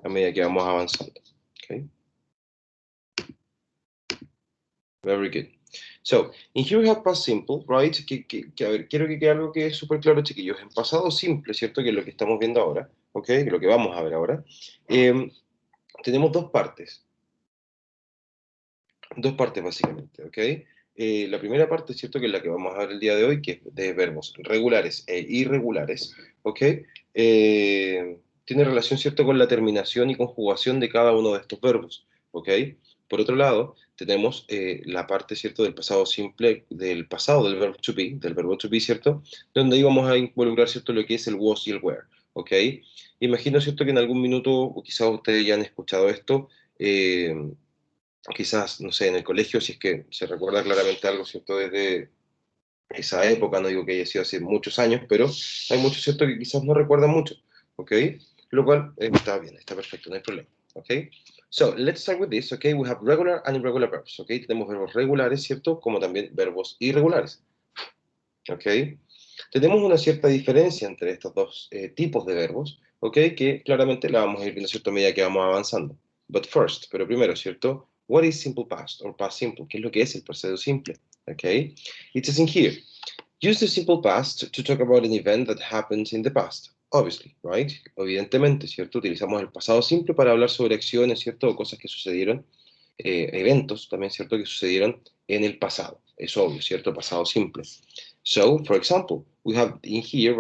a medida que vamos avanzando. Okay? Very good. So, in here we have past simple, right? A ver, quiero que quede algo que es súper claro, chiquillos. En pasado simple, ¿cierto? Que es lo que estamos viendo ahora, ¿ok? Que es lo que vamos a ver ahora. Tenemos dos partes. Dos partes, básicamente, ¿ok? La primera parte, ¿cierto? Que es la que vamos a ver el día de hoy, que es de verbos regulares e irregulares, ¿ok? Tiene relación, ¿cierto? Con la terminación y conjugación de cada uno de estos verbos, ¿ok? Por otro lado, tenemos la parte, ¿cierto? Del pasado simple, del pasado del verbo to be, ¿cierto? Donde ahí vamos a involucrar, ¿cierto? Lo que es el was y el were, ¿ok? Imagino, ¿cierto? Que en algún minuto, o quizás ustedes ya han escuchado esto, eh, quizás, no sé, en el colegio, si es que se recuerda claramente algo, ¿cierto? Desde esa época, no digo que haya sido hace muchos años, pero hay muchos, ¿cierto? Que quizás no recuerdan mucho, ¿ok? Lo cual está bien, está perfecto, no hay problema, ¿ok? So, let's start with this, ¿ok? We have regular and irregular verbs, ¿ok? Tenemos verbos regulares, ¿cierto? Como también verbos irregulares, ¿ok? Tenemos una cierta diferencia entre estos dos tipos de verbos, ¿ok? Que claramente la vamos a ir viendo, ¿cierto? A medida que vamos avanzando. But first, pero primero, ¿cierto? What is simple past or past simple? ¿Qué es lo que es el pasado simple? ¿Ok? It says in here, use the simple past to talk about an event that happened in the past. Obviously, right? Evidentemente, ¿cierto? Utilizamos el pasado simple para hablar sobre acciones, ¿cierto? O cosas que sucedieron, eventos también, ¿cierto? Que sucedieron en el pasado. Es obvio, ¿cierto? Pasado simple. So, for example, we have in here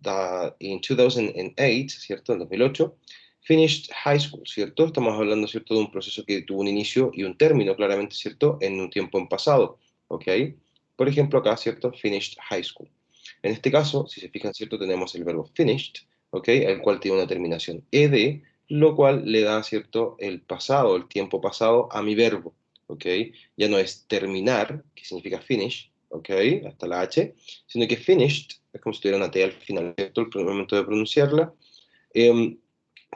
that in 2008, ¿cierto? En 2008, finished high school, ¿cierto? Estamos hablando, ¿cierto? De un proceso que tuvo un inicio y un término, claramente, ¿cierto? En un tiempo en pasado, ¿ok? Por ejemplo, acá, ¿cierto? Finished high school. En este caso, si se fijan, ¿cierto? Tenemos el verbo finished, ¿ok? El cual tiene una terminación ed, lo cual le da, ¿cierto? El pasado, el tiempo pasado a mi verbo, ¿ok? Ya no es terminar, que significa finish, ¿ok? Hasta la H, sino que finished, es como si tuviera una T al final, ¿cierto? El momento de pronunciarla, eh,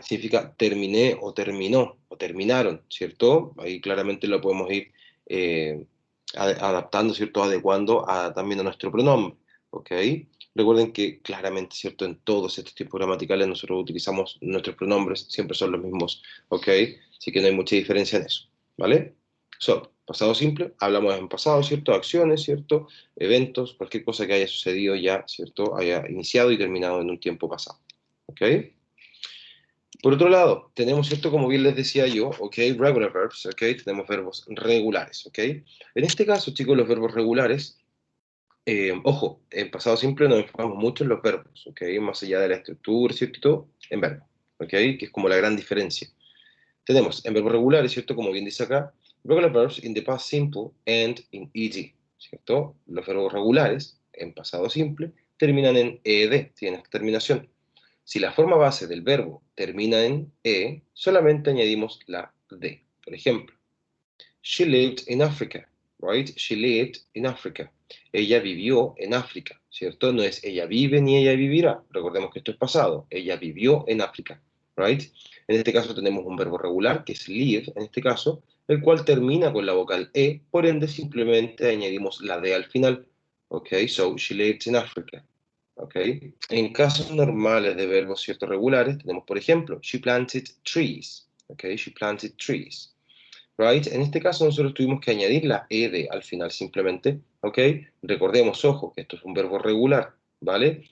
significa terminé o terminó o terminaron, ¿cierto? Ahí claramente lo podemos ir eh, adaptando, ¿cierto? Adecuando también a nuestro pronombre, ¿ok? Recuerden que claramente, ¿cierto? En todos estos tipos gramaticales nosotros utilizamos nuestros pronombres, siempre son los mismos, ¿ok? Así que no hay mucha diferencia en eso, ¿vale? So, pasado simple, hablamos en pasado, ¿cierto? Acciones, ¿cierto? Eventos, cualquier cosa que haya sucedido ya, ¿cierto? Haya iniciado y terminado en un tiempo pasado, ¿ok? Por otro lado, tenemos, ¿cierto? Como bien les decía yo, ¿ok? Regular verbs, ¿ok? Tenemos verbos regulares, ¿ok? En este caso, chicos, los verbos regulares, ojo, en pasado simple nos enfocamos mucho en los verbos, ¿ok? Más allá de la estructura, ¿cierto? Y todo, en verbo, ¿ok? Que es como la gran diferencia. Tenemos en verbos regulares, ¿cierto? Como bien dice acá, regular verbs in the past simple and in ed, ¿cierto? Los verbos regulares en pasado simple terminan en ed, tienen esta terminación. Si la forma base del verbo termina en e, solamente añadimos la d. Por ejemplo, she lived in Africa, right? She lived in Africa. Ella vivió en África, ¿cierto? No es ella vive ni ella vivirá. Recordemos que esto es pasado. Ella vivió en África, right? En este caso tenemos un verbo regular, que es live, en este caso, el cual termina con la vocal e, por ende simplemente añadimos la d al final. Ok, so she lived in Africa. ¿Ok? En casos normales de verbos ciertos regulares, tenemos, por ejemplo, she planted trees. ¿Ok? She planted trees. Right? En este caso nosotros tuvimos que añadir la ed al final simplemente. ¿Ok? Recordemos, ojo, que esto es un verbo regular. ¿Vale?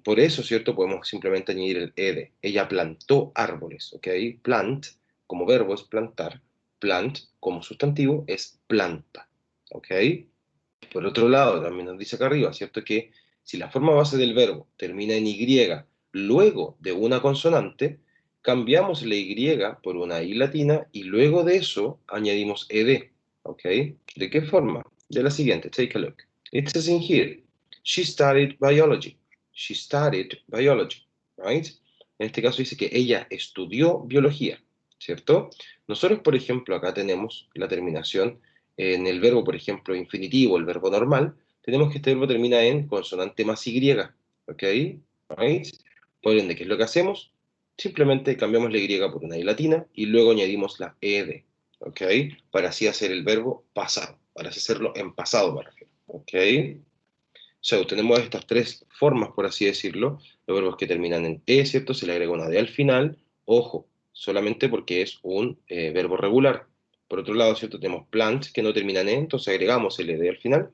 Por eso, ¿cierto? Podemos simplemente añadir el ed. Ella plantó árboles. ¿Ok? Plant, como verbo es plantar. Plant, como sustantivo, es planta. ¿Ok? Por otro lado, también nos dice acá arriba, ¿cierto? Que si la forma base del verbo termina en Y luego de una consonante, cambiamos la Y por una I latina y luego de eso añadimos ed. ¿Ok? ¿De qué forma? De la siguiente, take a look. It says in here, she studied biology. She studied biology, right? En este caso dice que ella estudió biología, ¿cierto? Nosotros, por ejemplo, acá tenemos la terminación en el verbo, por ejemplo, infinitivo, el verbo normal, tenemos que este verbo termina en consonante más Y, ¿ok? Right? Por ende, ¿qué es lo que hacemos? Simplemente cambiamos la Y por una I latina y luego añadimos la ed, ¿ok? Para así hacer el verbo pasado, para así hacerlo en pasado, me refiero, ¿ok? So, tenemos estas tres formas, por así decirlo, los verbos que terminan en e, ¿cierto? Se le agrega una d al final, Ojo, solamente porque es un verbo regular. Por otro lado, ¿cierto? Tenemos plant que no termina en E, entonces agregamos el ed al final.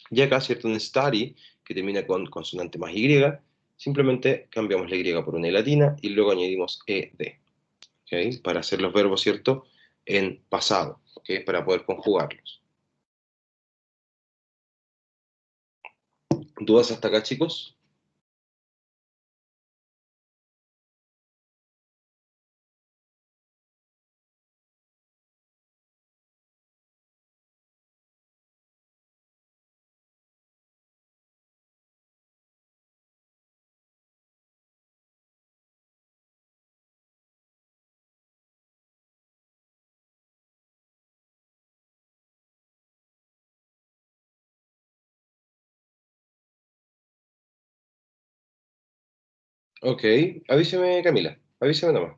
Y acá, ¿cierto? Un study que termina con consonante más Y, simplemente cambiamos la Y por una E latina y luego añadimos ed, ¿ok? Para hacer los verbos, ¿cierto? En pasado, ¿ok? Para poder conjugarlos. ¿Dudas hasta acá, chicos? Ok, avíseme, Camila, avíseme nomás.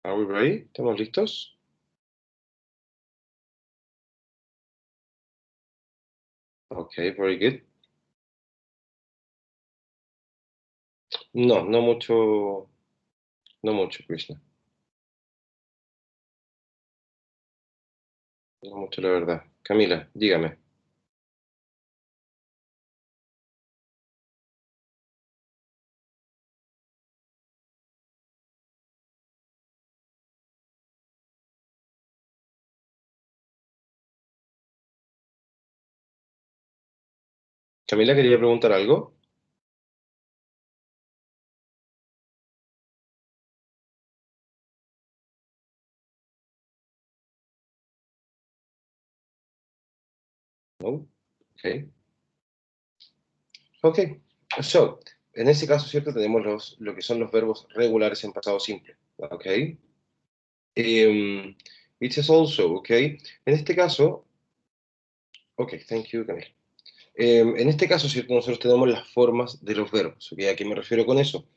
Are we ready? ¿Estamos listos? Ok, very good. No, no mucho, Krishna. No mucho, la verdad. Camila, dígame. Camila, quería preguntar algo. No. Ok. Ok. So, en ese caso, ¿cierto? Tenemos lo que son los verbos regulares en pasado simple. Ok. Um, it is also, ok. En este caso, ok, thank you, Camila. En este caso, ¿cierto? Nosotros tenemos las formas de los verbos. ¿Ok? ¿A qué me refiero con eso?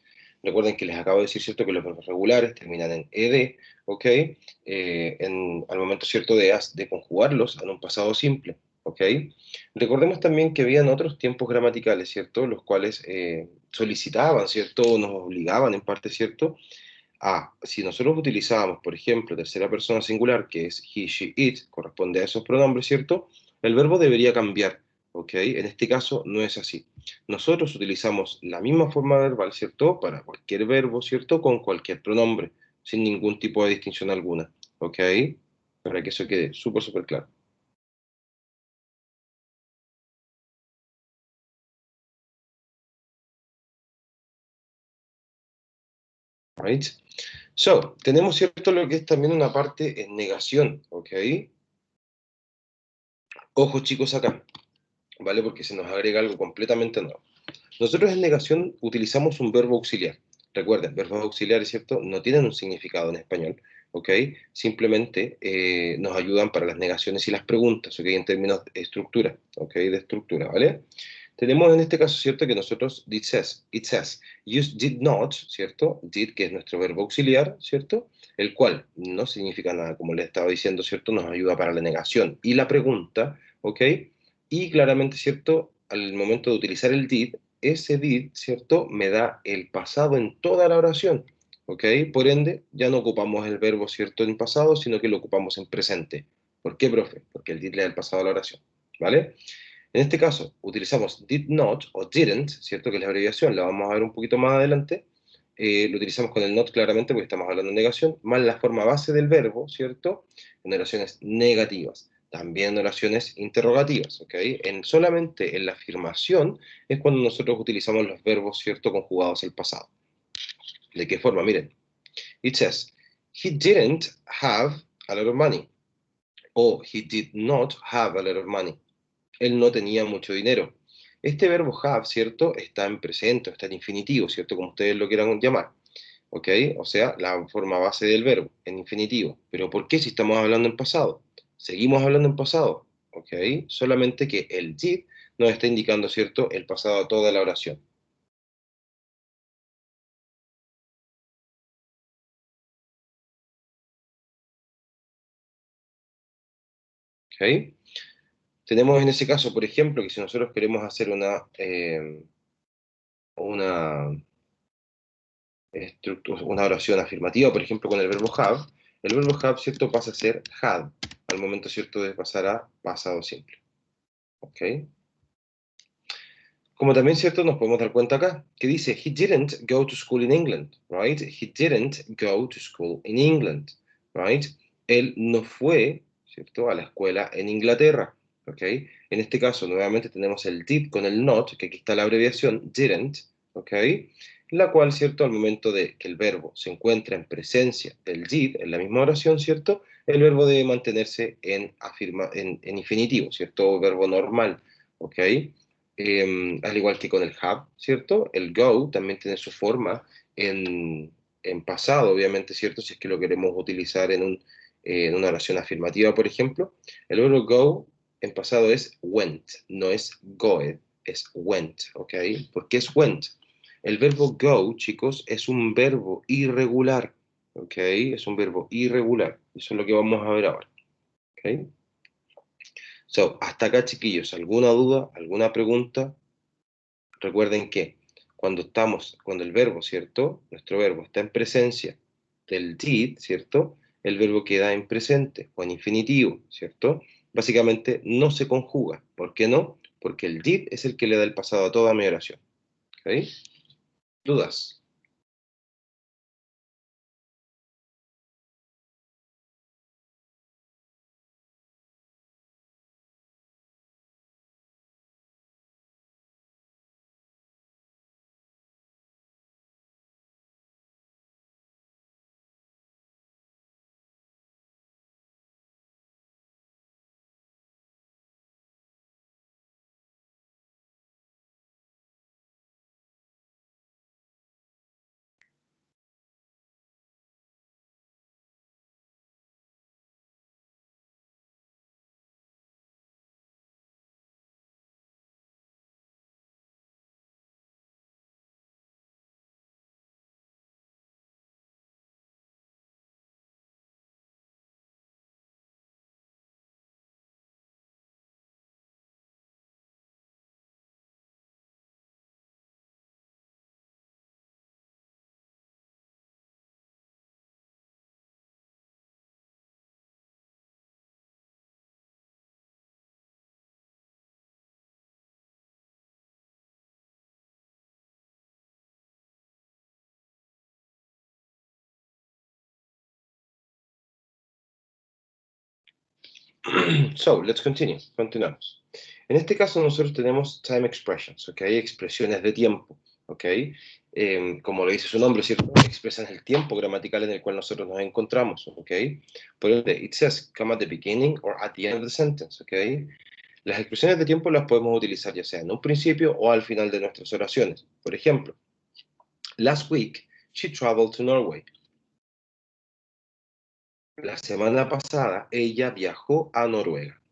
Recuerden que les acabo de decir, ¿cierto? Que los verbos regulares terminan en ed, ¿ok? Al momento, ¿cierto? De conjugarlos en un pasado simple, ¿ok? Recordemos también que habían otros tiempos gramaticales, ¿cierto? Los cuales solicitaban, ¿cierto? Nos obligaban, en parte, ¿cierto? Si nosotros utilizábamos, por ejemplo, tercera persona singular, que es he, she, it, corresponde a esos pronombres, ¿cierto? El verbo debería cambiar, ¿ok? En este caso no es así. Nosotros utilizamos la misma forma verbal, ¿cierto? Para cualquier verbo, ¿cierto? Con cualquier pronombre, sin ningún tipo de distinción alguna, ¿ok? Para que eso quede súper, súper claro. Right? So, tenemos, ¿cierto? Lo que es también una parte en negación, ¿ok? Ojo, chicos, acá, ¿vale? Porque se nos agrega algo completamente nuevo. Nosotros en negación utilizamos un verbo auxiliar. Recuerden, verbos auxiliares, ¿cierto? No tienen un significado en español, ¿ok? Simplemente nos ayudan para las negaciones y las preguntas, ¿ok? En términos de estructura, ¿ok? De estructura, ¿vale? Tenemos en este caso, ¿cierto? Que nosotros, it says, you did not, ¿cierto? Did, que es nuestro verbo auxiliar, ¿cierto? El cual no significa nada, como le estaba diciendo, ¿cierto? Nos ayuda para la negación y la pregunta, ¿ok? Y claramente, ¿cierto? Al momento de utilizar el did, ese did, ¿cierto? Me da el pasado en toda la oración, ¿ok? Por ende, ya no ocupamos el verbo, ¿cierto? En pasado, sino que lo ocupamos en presente. ¿Por qué, profe? Porque el did le da el pasado a la oración, ¿vale? En este caso, utilizamos did not o didn't, ¿cierto? Que es la abreviación, la vamos a ver un poquito más adelante. Lo utilizamos con el not claramente porque estamos hablando de negación, más la forma base del verbo, ¿cierto? En oraciones negativas. También en oraciones interrogativas, ¿ok? Solamente en la afirmación es cuando nosotros utilizamos los verbos, ¿cierto? Conjugados al pasado. ¿De qué forma? Miren. It says, he didn't have a lot of money. O he did not have a lot of money. Él no tenía mucho dinero. Este verbo have, ¿cierto? Está en presente, está en infinitivo, ¿cierto? Como ustedes lo quieran llamar, ¿ok? O sea, la forma base del verbo, en infinitivo. ¿Pero por qué si estamos hablando en pasado? Seguimos hablando en pasado, ¿ok? Solamente que el did nos está indicando, ¿cierto? El pasado a toda la oración, ¿ok? Tenemos en ese caso, por ejemplo, que si nosotros queremos hacer una una oración afirmativa, por ejemplo, con el verbo have, ¿cierto? Pasa a ser had, al momento, ¿cierto?, de pasar a pasado simple, ¿ok? Como también, ¿cierto?, nos podemos dar cuenta acá, que dice, he didn't go to school in England, right? He didn't go to school in England, right? Él no fue, ¿cierto?, a la escuela en Inglaterra, ¿ok? En este caso, nuevamente tenemos el did con el not, que aquí está la abreviación, didn't, ¿ok? La cual, ¿cierto?, al momento de que el verbo se encuentra en presencia del did, en la misma oración, ¿cierto?, el verbo debe mantenerse en infinitivo, ¿cierto?, o verbo normal, ¿ok? Al igual que con el have, ¿cierto? El go también tiene su forma en pasado, obviamente, ¿cierto? Si es que lo queremos utilizar en una oración afirmativa, por ejemplo. El verbo go en pasado es went, no es goed, es went, ¿ok? ¿Por qué es went? El verbo go, chicos, es un verbo irregular, ¿ok? Es un verbo irregular. Eso es lo que vamos a ver ahora, ¿ok? So, hasta acá, chiquillos, ¿alguna duda, alguna pregunta? Recuerden que cuando el verbo, ¿cierto? Nuestro verbo está en presencia del did, ¿cierto? El verbo queda en presente o en infinitivo, ¿cierto? Básicamente no se conjuga. ¿Por qué no? Porque el did es el que le da el pasado a toda mi oración. ¿Ok? ¿Dudas? So, let's continue. Continuamos. En este caso nosotros tenemos time expressions, ¿ok? Expresiones de tiempo, ¿ok? Como lo dice su nombre, ¿cierto? Expresan el tiempo gramatical en el cual nosotros nos encontramos, ¿ok? Por ende, it says come at the beginning or at the end of the sentence, ¿ok? Las expresiones de tiempo las podemos utilizar ya sea en un principio o al final de nuestras oraciones. Por ejemplo, last week she traveled to Norway. La semana pasada ella viajó a Noruega.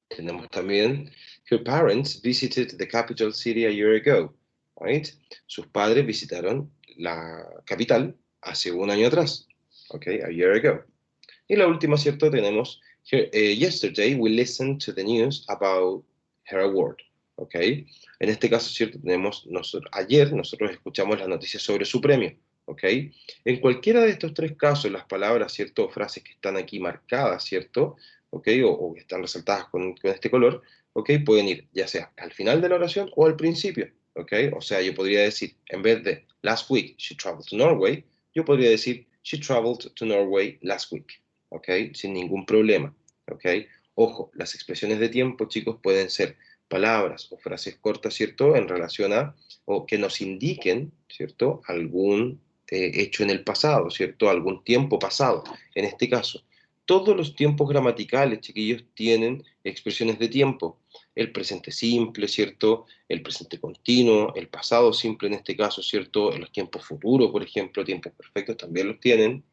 Tenemos también, her parents visited the capital city a year ago. Right? Sus padres visitaron la capital hace un año atrás. Okay, a year ago. Y la última, ¿cierto? Tenemos, yesterday we listened to the news about her award. Okay. En este caso, ¿cierto? Tenemos, ayer nosotros escuchamos las noticias sobre su premio. ¿Ok? En cualquiera de estos tres casos, las palabras, ¿cierto? O frases que están aquí marcadas, ¿cierto? ¿Ok? O que están resaltadas con este color, ¿ok? Pueden ir ya sea al final de la oración o al principio, ¿ok? O sea, yo podría decir, en vez de last week she traveled to Norway, yo podría decir she traveled to Norway last week, ¿ok? Sin ningún problema, ¿ok? Ojo, las expresiones de tiempo, chicos, pueden ser palabras o frases cortas, ¿cierto? En relación a, o que nos indiquen, ¿cierto? Algún hecho en el pasado, ¿cierto? Algún tiempo pasado. En este caso, Todos los tiempos gramaticales, chiquillos, tienen expresiones de tiempo. El presente simple, ¿cierto? El presente continuo, el pasado simple en este caso, ¿cierto? En los tiempos futuros, por ejemplo, tiempos perfectos también los tienen.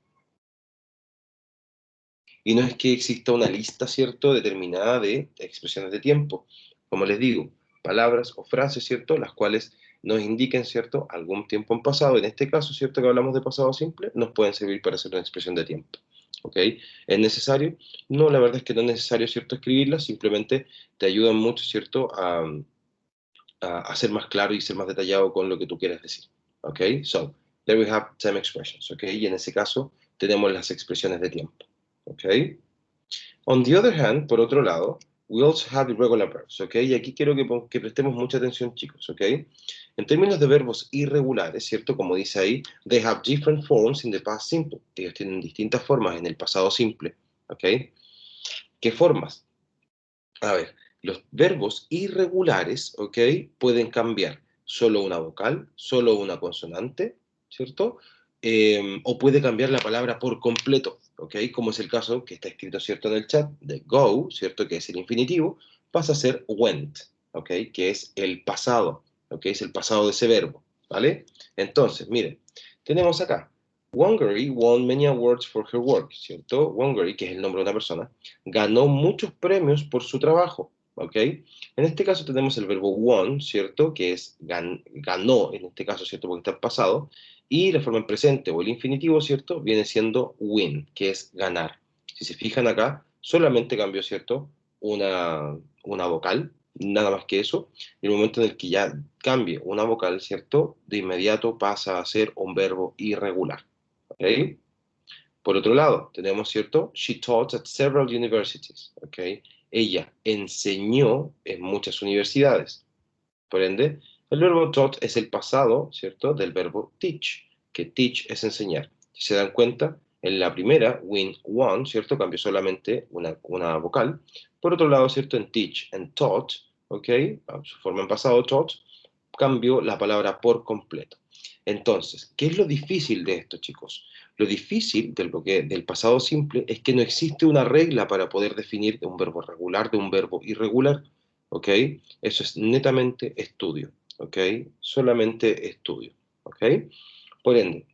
Y no es que exista una lista, ¿cierto?, determinada de expresiones de tiempo. Como les digo, palabras o frases, ¿cierto?, las cuales nos indiquen, ¿cierto?, algún tiempo en pasado. En este caso, ¿cierto?, que hablamos de pasado simple, nos pueden servir para hacer una expresión de tiempo. ¿Ok? ¿Es necesario? No, la verdad es que no es necesario, ¿cierto?, escribirlas, simplemente te ayudan mucho, ¿cierto?, a ser más claro y ser más detallado con lo que tú quieres decir. ¿Ok? So, there we have time expressions. ¿Ok? Y en ese caso tenemos las expresiones de tiempo. ¿Ok? On the other hand, por otro lado, we also have irregular verbs, ¿ok? Y aquí quiero que prestemos mucha atención, chicos, ¿ok? En términos de verbos irregulares, ¿cierto? Como dice ahí, they have different forms in the past simple. Ellos tienen distintas formas en el pasado simple, ¿ok? ¿Qué formas? A ver, los verbos irregulares, ¿ok? Pueden cambiar solo una vocal, solo una consonante, ¿cierto? O puede cambiar la palabra por completo, ¿ok? Como es el caso que está escrito, ¿cierto? En el chat, de go, ¿cierto? Que es el infinitivo, pasa a ser went, ¿ok? Que es el pasado, ¿ok? Es el pasado de ese verbo, ¿vale? Entonces, miren, tenemos acá, Wangari won many awards for her work, ¿cierto? Wangari, que es el nombre de una persona, ganó muchos premios por su trabajo, ¿ok? En este caso tenemos el verbo won, ¿cierto? Que es ganó, en este caso, ¿cierto? Porque está en pasado, y la forma en presente o el infinitivo, ¿cierto? Viene siendo win, que es ganar. Si se fijan acá, solamente cambió, ¿cierto? Una vocal, nada más que eso. Y en el momento en el que ya cambie una vocal, ¿cierto? De inmediato pasa a ser un verbo irregular, ¿ok? Por otro lado, tenemos, ¿cierto? She taught at several universities, ¿ok? Ella enseñó en muchas universidades. Por ende, el verbo taught es el pasado, ¿cierto? Del verbo teach, que teach es enseñar. Si se dan cuenta, en la primera, win, won, ¿cierto? Cambió solamente una vocal. Por otro lado, ¿cierto? En teach, en taught, ¿ok? Su forma en pasado, taught, cambió la palabra por completo. Entonces, ¿qué es lo difícil de esto, chicos? Lo difícil del pasado simple es que no existe una regla para poder definir un verbo regular de un verbo irregular, ¿ok? Eso es netamente estudio, ¿ok? Solamente estudio, ¿ok? Por ende,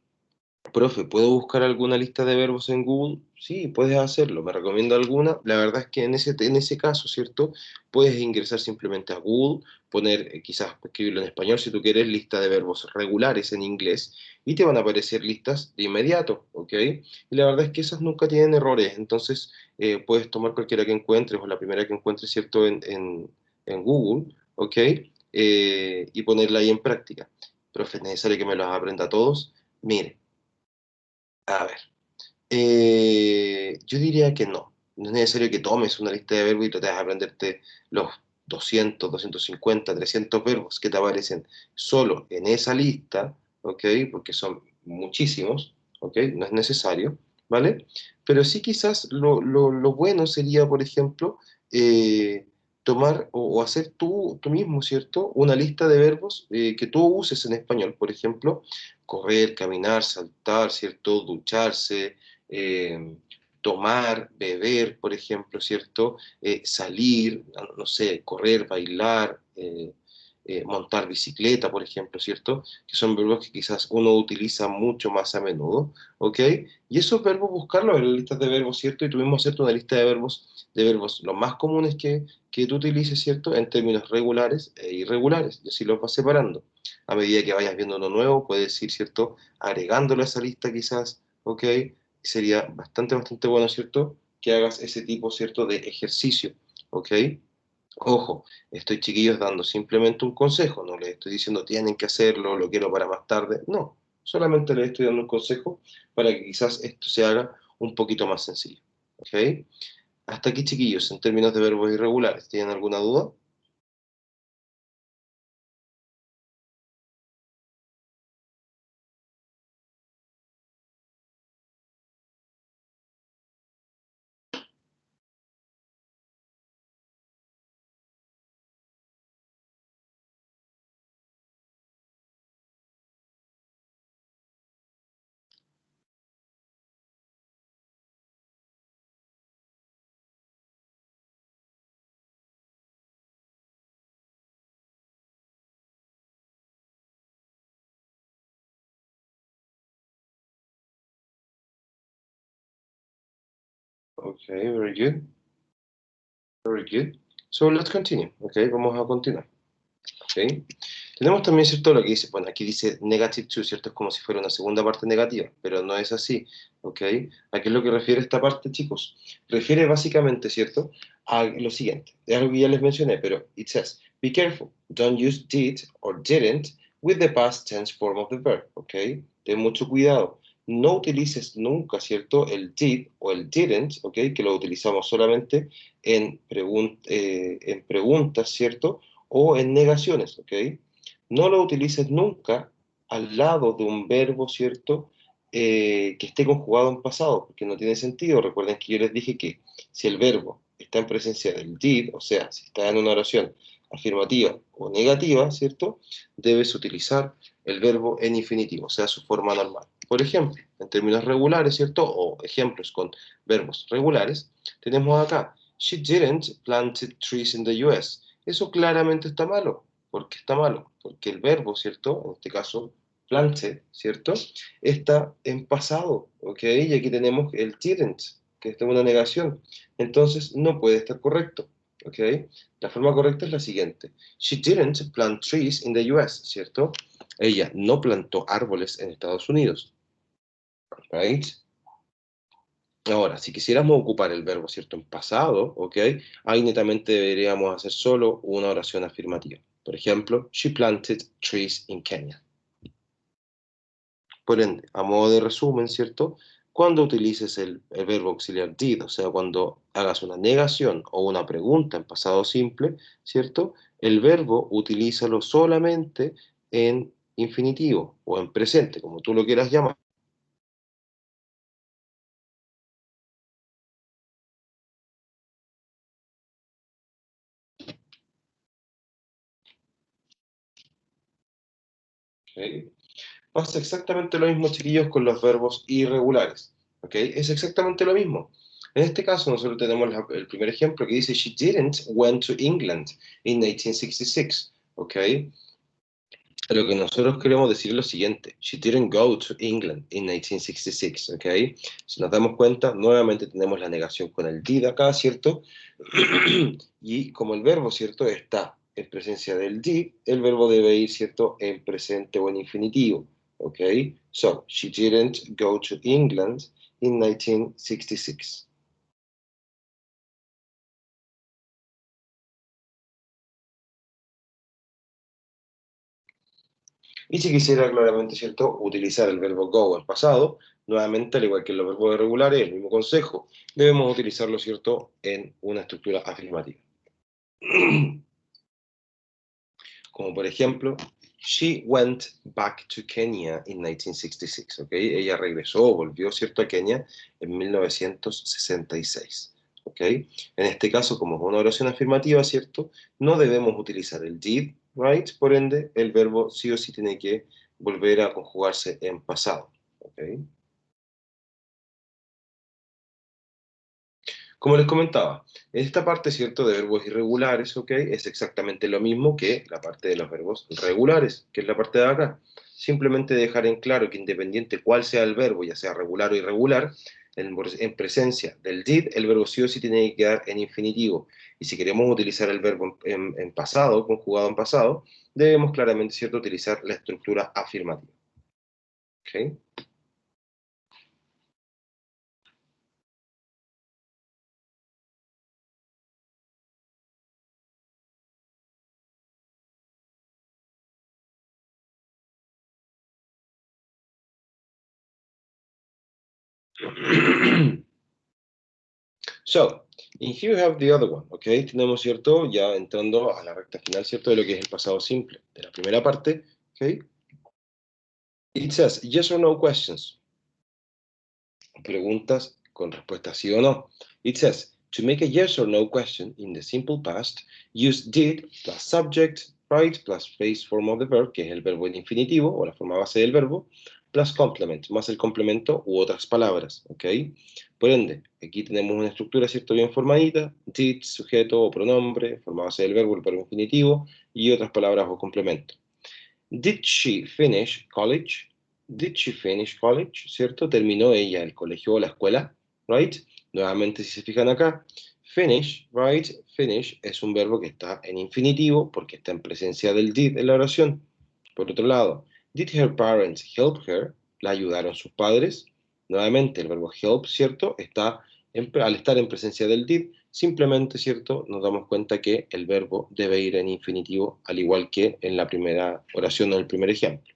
profe, ¿puedo buscar alguna lista de verbos en Google? Sí, puedes hacerlo. ¿Me recomienda alguna? La verdad es que en ese caso, ¿cierto? Puedes ingresar simplemente a Google, poner, quizás escribirlo en español si tú quieres, lista de verbos regulares en inglés, y te van a aparecer listas de inmediato, ¿ok? Y la verdad es que esas nunca tienen errores, entonces puedes tomar cualquiera que encuentres o la primera que encuentres, ¿cierto? En Google, ¿ok? Y ponerla ahí en práctica. Profe, ¿es necesario que me los aprenda todos? Mire. A ver, yo diría que no. No es necesario que tomes una lista de verbos y trates de aprenderte los 250, 300 verbos que te aparecen solo en esa lista, ¿ok? Porque son muchísimos, ¿ok? No es necesario, ¿vale? Pero sí quizás lo bueno sería, por ejemplo, eh, tomar o hacer tú mismo, ¿cierto? Una lista de verbos que tú uses en español, por ejemplo, correr, caminar, saltar, ¿cierto? Ducharse, eh, tomar, beber, por ejemplo, ¿cierto? Salir, no sé, correr, bailar, montar bicicleta, por ejemplo, ¿cierto? Que son verbos que quizás uno utiliza mucho más a menudo, ¿ok? Y esos verbos buscarlos en las listas de verbos, ¿cierto? Y tú mismo hacerte una lista de verbos los más comunes que tú utilices, ¿cierto? En términos regulares e irregulares, y así los vas separando. A medida que vayas viendo uno nuevo, puedes ir, ¿cierto? Agregándolo a esa lista quizás, ¿ok? Sería bastante, bastante bueno, ¿cierto? Que hagas ese tipo, ¿cierto? De ejercicio, ¿ok? Ojo, estoy chiquillos dando simplemente un consejo, no les estoy diciendo tienen que hacerlo, lo quiero para más tarde, no, solamente les estoy dando un consejo para que quizás esto se haga un poquito más sencillo, ¿ok? Hasta aquí chiquillos, en términos de verbos irregulares, ¿tienen alguna duda? Okay, very good. Very good. So let's continue. Okay, vamos a continuar. Okay. Tenemos también, ¿cierto? Lo que dice, bueno, aquí dice negative to, ¿cierto? Es como si fuera una segunda parte negativa, pero no es así, ¿ok? ¿A qué es lo que refiere esta parte, chicos? Refiere básicamente, ¿cierto? A lo siguiente, es algo que ya les mencioné, pero it says, be careful, don't use did or didn't with the past tense form of the verb, ¿ok? Ten mucho cuidado. No utilices nunca, ¿cierto? El did o el didn't, ¿ok? Que lo utilizamos solamente en preguntas, ¿cierto? O en negaciones, ¿ok? No lo utilices nunca al lado de un verbo, ¿cierto? Que esté conjugado en pasado, porque no tiene sentido. Recuerden que yo les dije que si el verbo está en presencia del did, o sea, si está en una oración afirmativa o negativa, ¿cierto? Debes utilizar el verbo en infinitivo, o sea, su forma normal. Por ejemplo, en términos regulares, ¿cierto? O ejemplos con verbos regulares, tenemos acá, she didn't plant trees in the US. Eso claramente está malo. ¿Por qué está malo? Porque el verbo, ¿cierto? En este caso, plante, ¿cierto? Está en pasado, ¿ok? Y aquí tenemos el didn't, que está en una negación. Entonces, no puede estar correcto, ¿ok? La forma correcta es la siguiente. She didn't plant trees in the US, ¿cierto? Ella no plantó árboles en Estados Unidos, ¿right? Ahora, si quisiéramos ocupar el verbo, ¿cierto? En pasado, ¿ok? Ahí netamente deberíamos hacer solo una oración afirmativa. Por ejemplo, she planted trees in Kenya. Por ende, a modo de resumen, ¿cierto? Cuando utilices el verbo auxiliar did, o sea, cuando hagas una negación o una pregunta en pasado simple, ¿cierto? El verbo utilízalo solamente en infinitivo o en presente, como tú lo quieras llamar. ¿Ok? Pasa exactamente lo mismo, chiquillos, con los verbos irregulares. ¿Ok? Es exactamente lo mismo. En este caso, nosotros tenemos el primer ejemplo que dice, she didn't went to England in 1966. ¿Ok? Lo que nosotros queremos decir es lo siguiente, she didn't go to England in 1966. ¿Ok? Si nos damos cuenta, nuevamente tenemos la negación con el did acá, ¿cierto? Y como el verbo, ¿cierto? Está en presencia del did, el verbo debe ir, ¿cierto? En presente o en infinitivo. ¿Ok? So, she didn't go to England in 1966. Y si quisiera claramente, ¿cierto?, utilizar el verbo go en pasado, nuevamente, al igual que en los verbos irregulares, el mismo consejo, debemos utilizarlo, ¿cierto?, en una estructura afirmativa. Como por ejemplo, she went back to Kenya in 1966, ¿ok? Ella regresó, volvió, ¿cierto?, a Kenia en 1966, ¿ok? En este caso, como es una oración afirmativa, ¿cierto?, no debemos utilizar el did, right? Por ende, el verbo sí o sí tiene que volver a conjugarse en pasado, ¿ok? Como les comentaba, esta parte, ¿cierto?, de verbos irregulares, ¿ok? Es exactamente lo mismo que la parte de los verbos regulares, que es la parte de acá. Simplemente dejar en claro que independiente cuál sea el verbo, ya sea regular o irregular, en presencia del did, el verbo sí o sí tiene que quedar en infinitivo. Y si queremos utilizar el verbo en pasado, conjugado en pasado, debemos claramente, ¿cierto?, utilizar la estructura afirmativa. ¿Ok? So, and here you have the other one, ¿ok? Tenemos, ¿cierto? Ya entrando a la recta final, ¿cierto? De lo que es el pasado simple. De la primera parte, ¿ok? It says yes or no questions. Preguntas con respuesta sí o no. It says, to make a yes or no question in the simple past, use did plus subject, right, plus base form of the verb, que es el verbo en infinitivo o la forma base del verbo, plus complement, más el complemento u otras palabras, ¿ok? Por ende, aquí tenemos una estructura, ¿cierto?, bien formadita, did, sujeto o pronombre, forma base del verbo, el verbo infinitivo, y otras palabras o complemento. Did she finish college? Did she finish college? ¿Cierto? ¿Terminó ella el colegio o la escuela? Right? Nuevamente, si se fijan acá, finish, right? Finish es un verbo que está en infinitivo porque está en presencia del did en la oración. Por otro lado, did her parents help her? ¿La ayudaron sus padres? Nuevamente, el verbo help, ¿cierto? Al estar en presencia del did, simplemente, ¿cierto? Nos damos cuenta que el verbo debe ir en infinitivo, al igual que en la primera oración o en el primer ejemplo.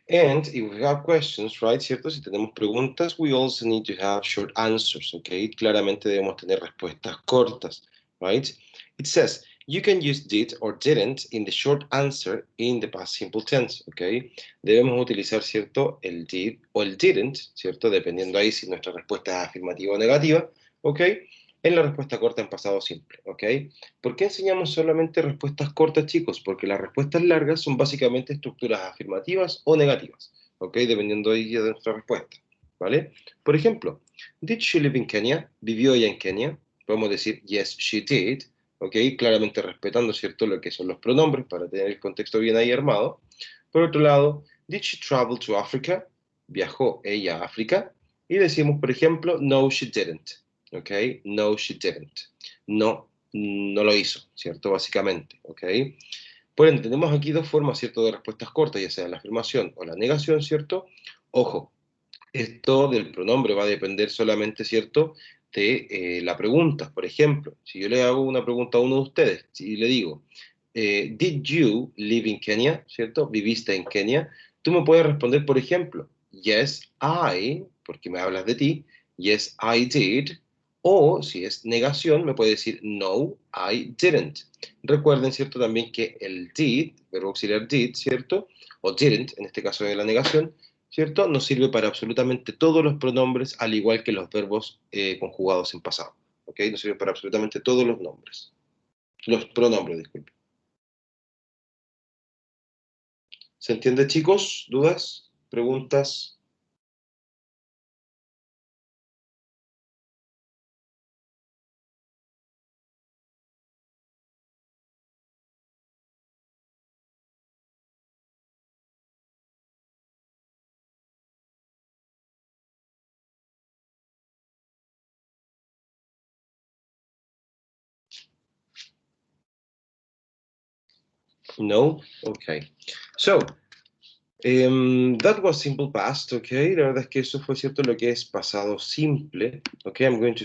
And if we have questions, right, ¿cierto? Si tenemos preguntas, we also need to have short answers, okay? Claramente debemos tener respuestas cortas, right? It says, you can use did or didn't in the short answer in the past simple tense, okay? Debemos utilizar, ¿cierto? El did o el didn't, ¿cierto? Dependiendo ahí si nuestra respuesta es afirmativa o negativa, okay? En la respuesta corta en pasado simple, ¿ok? ¿Por qué enseñamos solamente respuestas cortas, chicos? Porque las respuestas largas son básicamente estructuras afirmativas o negativas, ¿ok? Dependiendo ahí de nuestra respuesta, ¿vale? Por ejemplo, ¿did she live in Kenya? ¿Vivió ella en Kenia? Podemos decir, yes, she did, ¿ok? Claramente respetando, ¿cierto?, lo que son los pronombres para tener el contexto bien ahí armado. Por otro lado, ¿did she travel to Africa? ¿Viajó ella a África? Y decimos, por ejemplo, no, she didn't. ¿Ok? No, she didn't. No, no lo hizo, ¿cierto? Básicamente, ¿ok? Por ende, tenemos aquí dos formas, ¿cierto?, de respuestas cortas, ya sea la afirmación o la negación, ¿cierto? Ojo, esto del pronombre va a depender solamente, ¿cierto?, de la pregunta. Por ejemplo, si yo le hago una pregunta a uno de ustedes, si le digo, ¿Did you live in Kenya? ¿Cierto? ¿Viviste en Kenia? Tú me puedes responder, por ejemplo, yes, I, porque me hablas de ti, yes, I did. O si es negación, me puede decir no, I didn't. Recuerden, ¿cierto?, también que el did, verbo auxiliar did, ¿cierto? O didn't, en este caso de la negación, ¿cierto? Nos sirve para absolutamente todos los pronombres, al igual que los verbos conjugados en pasado. ¿Ok? Nos sirve para absolutamente todos los nombres. Los pronombres, disculpen. ¿Se entiende, chicos? ¿Dudas? ¿Preguntas? No? Okay. So, that was simple past, okay? La verdad es que eso fue cierto lo que es pasado simple. Okay, I'm going to